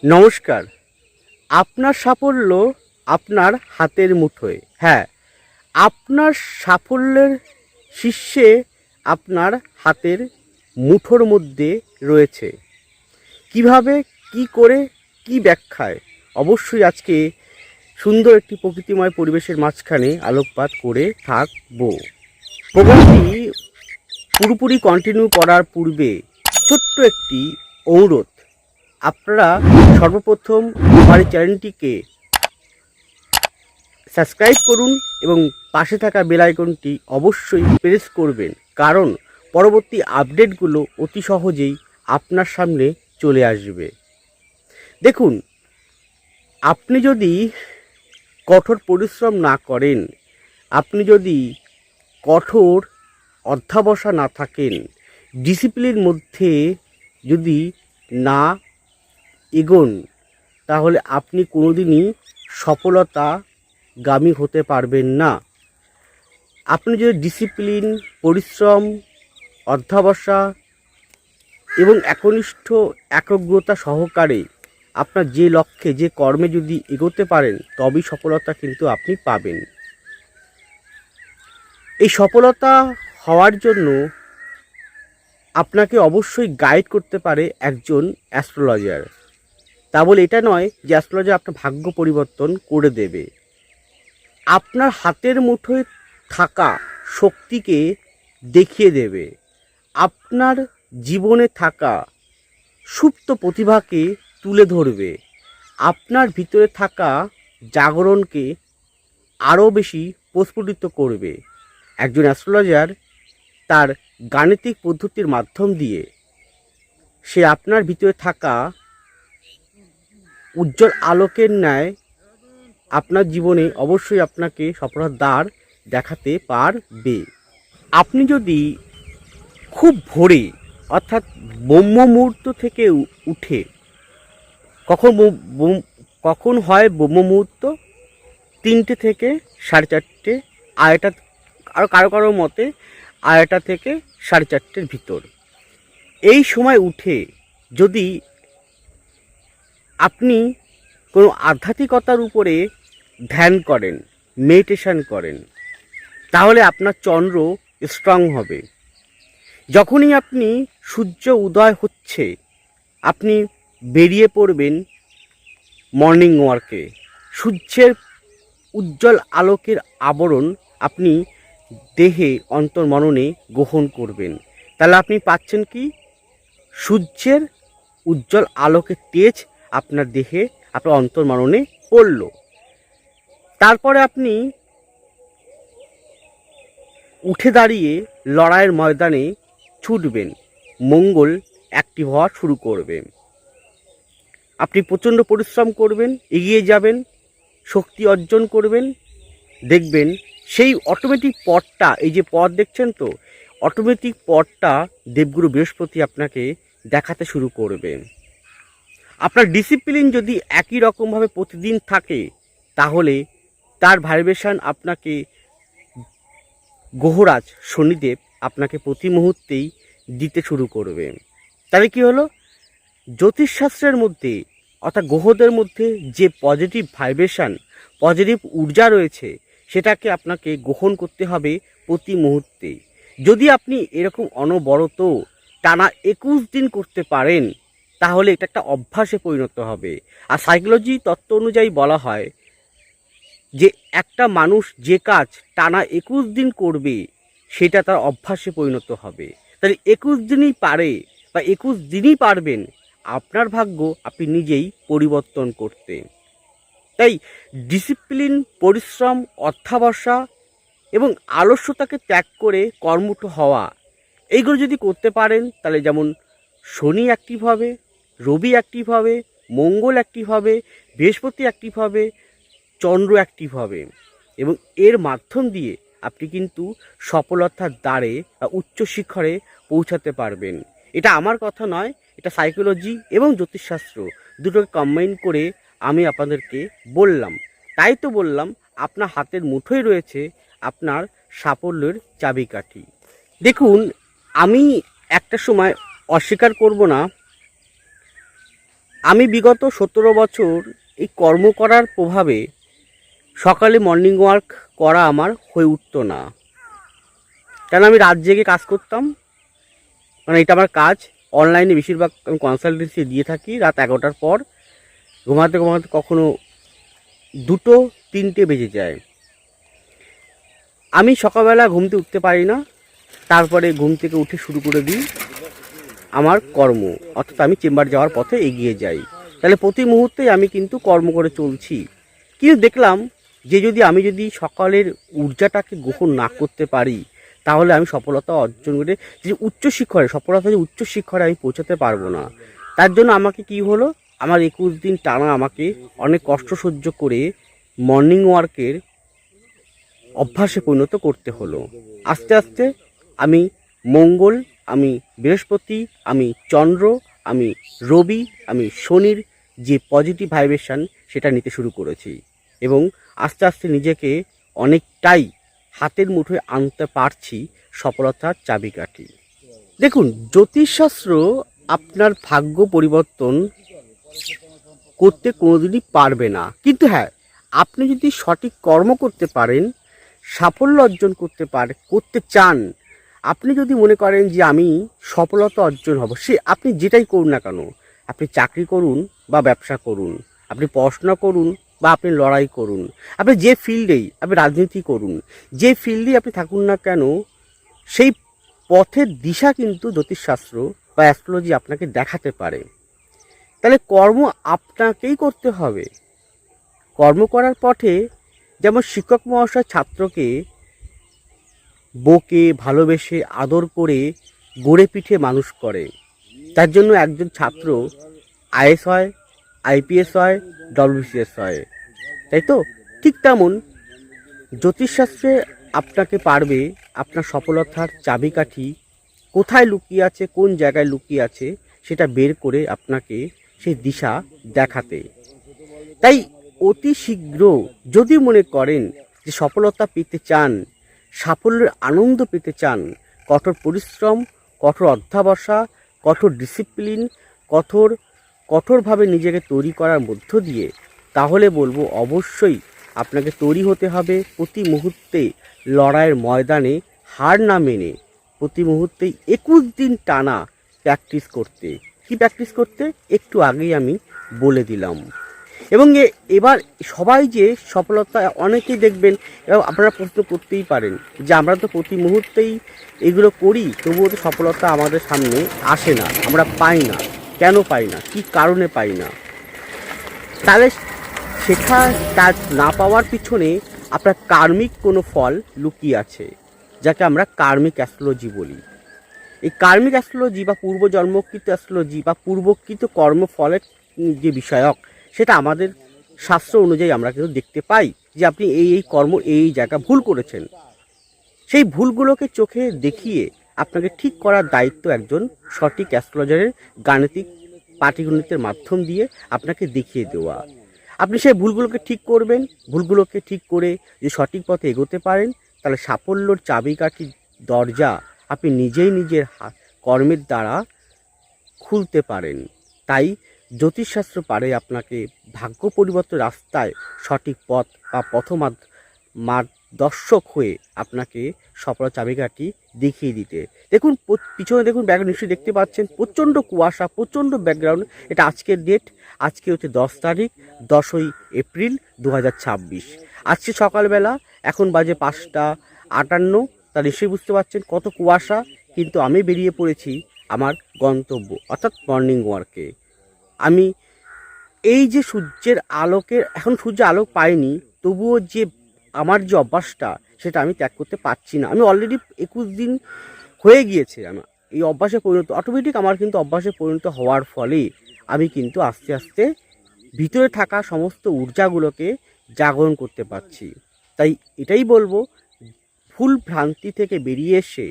নমস্কার। আপনার সাফল্য আপনার হাতের মুঠোয়। হ্যাঁ, আপনার সাফল্যের শীর্ষে আপনার হাতের মুঠোর মধ্যে রয়েছে। কিভাবে, কি করে, কি ব্যাখ্যায়, অবশ্যই আজকে সুন্দর একটি প্রকৃতিময় পরিবেশের মাঝখানে আলোকপাত করে থাকব। প্রোগ্রামটি পুরোপুরি কন্টিনিউ করার পূর্বে ছোট্ট একটি অনুরোধ, আপনারা সর্বপ্রথম আমার এই চ্যানেলটিকে সাবস্ক্রাইব করুন এবং পাশে থাকা বেল আইকনটি অবশ্যই প্রেস করবেন, কারণ পরবর্তী আপডেটগুলো অতি সহজেই আপনার সামনে চলে আসবে। দেখুন, আপনি যদি কঠোর পরিশ্রম না করেন, আপনি যদি কঠোর অধ্যবসায় না থাকেন, ডিসিপ্লিন মধ্যে যদি না এগোন, তাহলে আপনি কোনোদিনই সফলতাগামী হতে পারবেন না। আপনি যদি ডিসিপ্লিন, পরিশ্রম, অধ্যবসায় এবং একনিষ্ঠ একাগ্রতা সহকারে আপনার যে লক্ষ্যে, যে কর্মে যদি এগোতে পারেন, তবেই সফলতা কিন্তু আপনি পাবেন। এই সফলতা হওয়ার জন্য আপনাকে অবশ্যই গাইড করতে পারে একজন অ্যাস্ট্রোলজার। তা বলে এটা নয় যে অ্যাস্ট্রোলজার আপনার ভাগ্য পরিবর্তন করে দেবে। আপনার হাতের মুঠোয় থাকা শক্তিকে দেখিয়ে দেবে, আপনার জীবনে থাকা সুপ্ত প্রতিভাকে তুলে ধরবে, আপনার ভিতরে থাকা জাগরণকে আরও বেশি প্রস্ফুটিত করবে। একজন অ্যাস্ট্রোলজার তার গাণিতিক পদ্ধতির মাধ্যম দিয়ে সে আপনার ভিতরে থাকা উজ্জ্বল আলোকের ন্যায় আপনার জীবনে অবশ্যই আপনাকে সফলতার দ্বার দেখাতে পারবে। আপনি যদি খুব ভোরে, অর্থাৎ ব্রহ্ম মুহূর্ত থেকে উঠে, কখন হয় ব্রহ্ম মুহূর্ত 3টে থেকে 4:30, আড়াইটা, আর কারো মতে 2:30 থেকে 4:30 ভিতর, এই সময় উঠে যদি আপনি কোনো আধ্যাত্মিকতার উপরে ধ্যান করেন, মেডিটেশন করেন, তাহলে আপনার চন্দ্র স্ট্রং হবে। যখনই আপনি সূর্য উদয় হচ্ছে, আপনি বেরিয়ে পড়বেন মর্নিং ওয়ার্কে। সূর্যের উজ্জ্বল আলোকের আবরণ আপনি দেহে, অন্তর্মননে গ্রহণ করবেন। তাহলে আপনি পাচ্ছেন কি? সূর্যের উজ্জ্বল আলোকের তেজ আপনার দেহে, আপনার অন্তর্মননে পড়ল। তারপরে আপনি উঠে দাঁড়িয়ে লড়াইয়ের ময়দানে ছুটবেন, মঙ্গল অ্যাক্টিভ হওয়া শুরু করবে। আপনি প্রচণ্ড পরিশ্রম করবেন, এগিয়ে যাবেন, শক্তি অর্জন করবেন, দেখবেন সেই অটোমেটিক পথটা, এই যে পথ দেখছেন তো, অটোমেটিক পথটা দেবগুরু বৃহস্পতি আপনাকে দেখাতে শুরু করবে। আপনার ডিসিপ্লিন যদি একই রকমভাবে প্রতিদিন থাকে, তাহলে তার ভাইব্রেশন আপনাকে গ্রহরাজ শনিদেব আপনাকে প্রতি মুহূর্তেই দিতে শুরু করবে। তাহলে কি হলো? জ্যোতিষশাস্ত্রের মধ্যে, অর্থাৎ গ্রহদের মধ্যে যে পজিটিভ ভাইব্রেশন, পজিটিভ ঊর্জা রয়েছে, সেটাকে আপনাকে গ্রহণ করতে হবে প্রতি মুহূর্তে। যদি আপনি এরকম অনবরত টানা 21 দিন করতে পারেন, তাহলে এটা একটা অভ্যাসে পরিণত হবে। আর সাইকোলজি তত্ত্ব অনুযায়ী বলা হয় যে একটা মানুষ যে কাজ টানা 21 দিন করবে, সেটা তার অভ্যাসে পরিণত হবে। তাহলে 21 দিনই পারে, বা 21 দিনই পারবেন আপনার ভাগ্য আপনি নিজেই পরিবর্তন করতে। তাই ডিসিপ্লিন, পরিশ্রম, অধ্যবসায় এবং আলস্যতাকে ত্যাগ করে কর্মঠ হওয়া, এইগুলো যদি করতে পারেন, তাহলে যেমন শনি অ্যাক্টিভ হবে, রবি অ্যাক্টিভ হবে, মঙ্গল অ্যাক্টিভ হবে, বৃহস্পতি অ্যাক্টিভ হবে, চন্দ্র অ্যাক্টিভ হবে, এবং এর মাধ্যম দিয়ে আপনি কিন্তু সফলতার দ্বারে বা উচ্চ শিখরে পৌঁছাতে পারবেন। এটা আমার কথা নয়, এটা সাইকোলজি এবং জ্যোতিষশাস্ত্র দুটোকে কম্বাইন করে আমি আপনাদেরকে বললাম। তাই তো বললাম, আপনার হাতের মুঠোয় রয়েছে আপনার সাফল্যের চাবিকাঠি। দেখুন, আমি একটা সময় অস্বীকার করব না, আমি বিগত 17 বছর এই কর্ম করার প্রভাবে সকালে মর্নিং ওয়াক করা আমার হয়ে উঠতো না। কেন, আমি রাত জেগে কাজ করতাম, মানে এটা আমার কাজ। অনলাইনে বেশিরভাগ আমি কনসালটেন্সি দিয়ে থাকি। রাত 11টার পর ঘুমাতে ঘুমাতে কখনো 2টো 3টে বেজে যায়। আমি সকালবেলা ঘুমতে উঠতে পারি না, তারপরে ঘুম থেকে উঠে শুরু করে দিই আমার কর্ম, অর্থাৎ আমি চেম্বার যাওয়ার পথে এগিয়ে যাই। তাহলে প্রতি মুহূর্তেই আমি কিন্তু কর্ম করে চলছি। কিন্তু দেখলাম যে আমি যদি সকালের ঊর্জাটাকে গ্রহণ না করতে পারি, তাহলে আমি সফলতা অর্জন করে যে সফলতা যে উচ্চ শিখরে আমি পৌঁছাতে পারবো না। তার জন্য আমাকে কি হলো, আমার 21 দিন টানা আমাকে অনেক কষ্ট সহ্য করে মর্নিং ওয়ার্কের অভ্যাসে পরিণত করতে হলো। আস্তে আস্তে আমি মঙ্গল, আমি বৃহস্পতি, আমি চন্দ্র, আমি রবি, আমি শনির যে পজিটিভ ভাইব্রেশন সেটা নিতে শুরু করেছি এবং আস্তে আস্তে নিজেকে অনেকটাই হাতের মুঠোয় আনতে পারছি সফলতার চাবিকাঠি। দেখুন, জ্যোতিষশাস্ত্র আপনার ভাগ্য পরিবর্তন করতে কোনোদিনই পারবে না, কিন্তু হ্যাঁ, আপনি যদি সঠিক কর্ম করতে পারেন, সাফল্য অর্জন করতে চান, আপনি যদি মনে করেন যে আমি সফলতা অর্জন হব, সে আপনি যেটাই করুন না কেন, আপনি চাকরি করুন বা ব্যবসা করুন, আপনি পড়াশোনা করুন বা আপনি লড়াই করুন, আপনি যে ফিল্ডেই, আপনি রাজনীতি করুন, যে ফিল্ডেই আপনি থাকুন না কেন, সেই পথের দিশা কিন্তু জ্যোতিষশাস্ত্র বা অ্যাস্ট্রোলজি আপনাকে দেখাতে পারে। তাহলে কর্ম আপনাকেই করতে হবে। কর্ম করার পথে যেমন শিক্ষক মহাশয় ছাত্রকে বকে ভালোবেসে আদর করে গড়ে পিঠে মানুষ করে, তার জন্য একজন ছাত্র আইএস হয়, আইপিএস হয়, ডব্লিউবিসিএস হয়, তাই তো? ঠিক তেমন জ্যোতিষশাস্ত্রে আপনাকে পারবে আপনার সফলতার চাবিকাঠি কোথায় লুকিয়ে আছে, কোন জায়গায় লুকিয়ে আছে সেটা বের করে আপনাকে সেই দিশা দেখাতে। তাই অতি শীঘ্র যদি মনে করেন যে সফলতা পেতে চান, সাফল্যের আনন্দ পেতে চান, কঠোর পরিশ্রম, কঠোর অধ্যবসা, কঠোর ডিসিপ্লিন, কঠোরভাবে নিজেকে তৈরি করার মধ্য দিয়ে, তাহলে বলবো অবশ্যই আপনাকে তৈরি হতে হবে প্রতি মুহূর্তে লড়াইয়ের ময়দানে হার না মেনে প্রতি মুহূর্তেই 21 দিন টানা প্র্যাকটিস করতে। কি প্র্যাকটিস করতে একটু আগেই আমি বলে দিলাম। এবং এবার সবাই যে সফলতা, অনেকেই দেখবেন, আপনারা প্রশ্ন করতেই পারেন যে আমরা তো প্রতি মুহূর্তেই এগুলো করি, তবুও তো সফলতা আমাদের সামনে আসে না, আমরা পাই না। কেন পাই না, কী কারণে পাই না? তাহলে তার না পাওয়ার পিছনে আপনার কার্মিক কোনো ফল লুকিয়ে আছে, যাকে আমরা কার্মিক অ্যাস্ট্রোলজি বলি। এই কার্মিক অ্যাস্ট্রোলজি বা পূর্বজন্মকৃত অ্যাস্ট্রোলজি বা পূর্বকৃত কর্মফলের যে বিষয়ক, সেটা আমাদের শাস্ত্র অনুযায়ী আমরা কিন্তু দেখতে পাই যে আপনি এই কর্ম এই জায়গা ভুল করেছেন। সেই ভুলগুলোকে চোখে দেখিয়ে আপনাকে ঠিক করার দায়িত্ব একজন সঠিক অ্যাস্ট্রোলজারের গাণিতিক পাটিগণিতের মাধ্যম দিয়ে আপনাকে দেখিয়ে দেওয়া। আপনি সেই ভুলগুলোকে ঠিক করবেন, ভুলগুলোকে ঠিক করে যে সঠিক পথে এগোতে পারেন, তাহলে সাফল্যর চাবিকাঠি দরজা আপনি নিজেই নিজের কর্মের দ্বারা খুলতে পারেন। তাই জ্যোতিষশাস্ত্র পারে আপনাকে ভাগ্য পরিবর্তন রাস্তায় সঠিক পথ বা মার্গদর্শক হয়ে আপনাকে সফল চাবিকাঠি দেখিয়ে দিতে। দেখুন পিছনে দেখুন, ব্যাকগ্রাউন্ড নিশ্চয়ই দেখতে পাচ্ছেন, প্রচণ্ড কুয়াশা, প্রচণ্ড ব্যাকগ্রাউন্ড। এটা আজকের ডেট, আজকে হচ্ছে 10 তারিখ, 10ই এপ্রিল 2026। আজকে সকালবেলা, এখন বাজে 5টা 58। তা নিশ্চয়ই বুঝতে পারছেন কত কুয়াশা, কিন্তু আমি বেরিয়ে পড়েছি আমার গন্তব্য অর্থাৎ মর্নিং ওয়ার্কে। আমি এই যে সূর্যের আলোকের, এখন সূর্যের আলোক পাইনি, তবুও যে আমার যে অভ্যাসটা সেটা আমি ত্যাগ করতে পারছি না। আমি অলরেডি 21 দিন হয়ে গিয়েছে আমার এই অভ্যাসে পরিণত, অটোমেটিক আমার কিন্তু অভ্যাসে পরিণত হওয়ার ফলে আমি কিন্তু আস্তে আস্তে ভিতরে থাকা সমস্ত ঊর্জাগুলোকে জাগরণ করতে পারছি। তাই এটাই বলবো, ভুল ভ্রান্তি থেকে বেরিয়ে এসে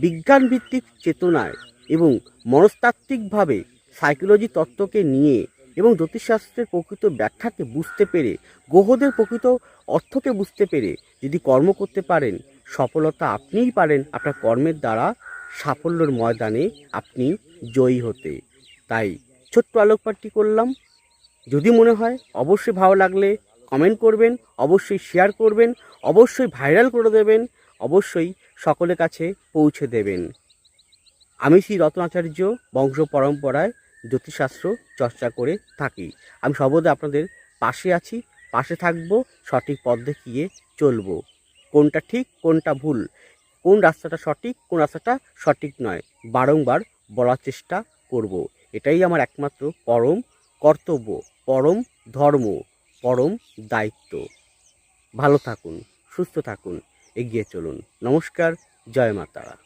বিজ্ঞানভিত্তিক চেতনায় এবং মনস্তাত্ত্বিকভাবে সাইকোলজি তত্ত্বকে নিয়ে এবং জ্যোতিষশাস্ত্রের প্রকৃত ব্যাখ্যাকে বুঝতে পেরে, গ্রহদের প্রকৃত অর্থকে বুঝতে পেরে যদি কর্ম করতে পারেন, সফলতা আপনিই পারেন আপনার কর্মের দ্বারা সাফল্যের ময়দানে আপনি জয়ী হতে। তাই ছোট্ট আলোকপাতটি করলাম। যদি মনে হয় অবশ্যই ভালো লাগলে কমেন্ট করবেন, অবশ্যই শেয়ার করবেন, অবশ্যই ভাইরাল করে দেবেন, অবশ্যই সকলের কাছে পৌঁছে দেবেন। আমি শ্রী রত্নাচার্য বংশ পরম্পরায় জ্যোতিষশাস্ত্র চর্চা করে থাকি। আমি সর্বদা আপনাদের পাশে আছি, পাশে থাকব, সঠিক পথ দেখিয়ে চলব। কোনটা ঠিক কোনটা ভুল, কোন রাস্তাটা সঠিক কোন রাস্তাটা সঠিক নয়, বারংবার বলার চেষ্টা করব। এটাই আমার একমাত্র পরম কর্তব্য, পরম ধর্ম, পরম দায়িত্ব। ভালো থাকুন, সুস্থ থাকুন, এগিয়ে চলুন। নমস্কার, জয় মা তারা।